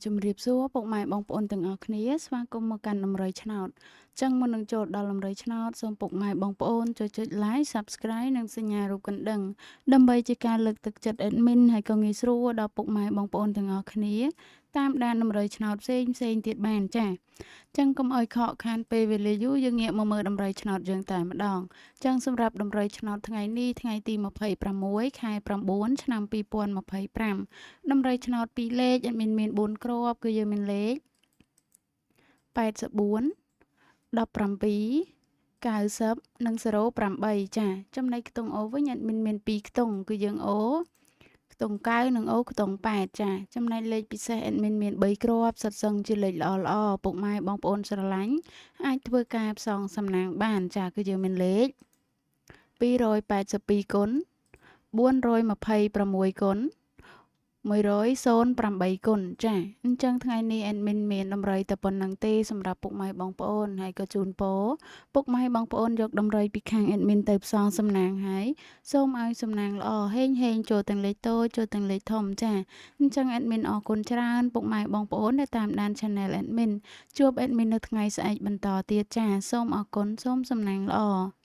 ជំរាបសួរពុកម៉ែបងប្អូនទាំងអស់គ្នាស្វាគមន៍មកកាន់ដំរីឆ្នោតចឹងមុននឹងចូលដល់ដំរីឆ្នោតសូមពុកម៉ែបងប្អូនជួយចុច Like Subscribe និងសញ្ញារូបកណ្ដឹងដើម្បីជាការលើកទឹកចិត្ត Admin ហើយក៏ងាយស្រួលដល់ពុកម៉ែបងប្អូនទាំងអស់គ្នាតាមដានដំរីឆ្នោតផ្សេងទៀតបានចាចឹងកុំឲ្យខកខានពេលវេលាយូរយើងងាកមកមើលដំរីឆ្នោតយើងតែម្ដងចឹងសម្រាប់ដំរីឆ្នោតថ្ងៃនេះថ្ងៃទី26ខែ9ឆ្នាំ2025ដំរីឆ្នោត2លេខមាន4គ្រាប់គឺយើងមានលេខ84 17 90និង08ចាចំណែកខ្ទង់អូវិញមាន2ខ្ទង់គឺយើងអូខ្ទង់9និងអូខ្ទង់8ចាចំណែកលេខពិសេសមាន3គ្រាប់សិតសឹងជាលេខល្អពុកម៉ែបងប្អូនស្រឡាញ់អាចធ្វើការផ្សងសំណាងបានចាគឺយើងមានលេខ282គុណ426គុណ108គុណចាអញ្ចឹងថ្ងៃនេះមានដំរីតែប៉ុណ្្នឹងទេសម្រាប់ពុកម៉ែបងប្អូនហើយក៏ជូនពរពុកម៉ែបងប្អូនយកដំរីពីខាងទៅផ្សងសំណាងហើយសូមឲ្យសំណាងល្អហេងចូលទាំងលេខតូចចូលទាំងលេខធំចាអញ្ចឹងអរគុណច្រើនពុកម៉ែបងប្អូនដែលតាមដាន Channel ជួបនៅថ្ងៃស្អែកបន្តទៀតចាសូមអរគុណសូមសំណាងល្អ